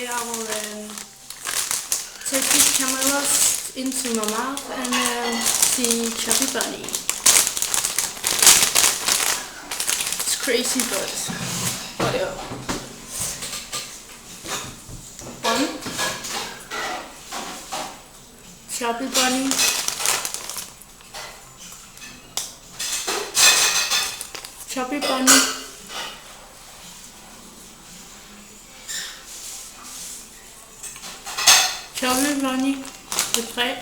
today I will take these cameras into my mouth and see Chubby Bunny. It's crazy, but whatever. One. Chubby Bunny. Chubby Bunny. Chubby Bunny. The 3.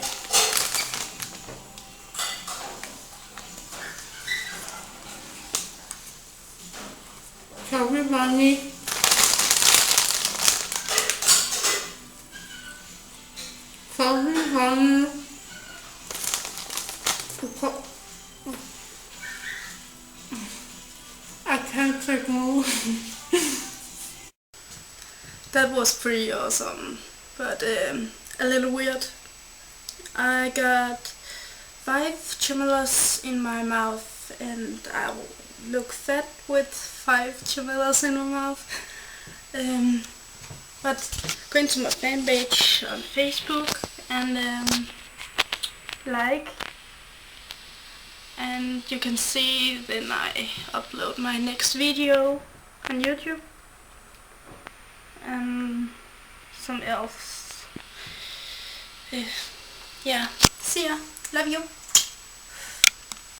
Chubby Bunny. Chubby Bunny. I can't take more. That was pretty awesome, but a little weird. I got 5 chimeras in my mouth and I will look fat with 5 chimeras in my mouth. But go into my fan page on Facebook and like, and you can see when I upload my next video on YouTube. Some else. Yeah, see ya. Love you.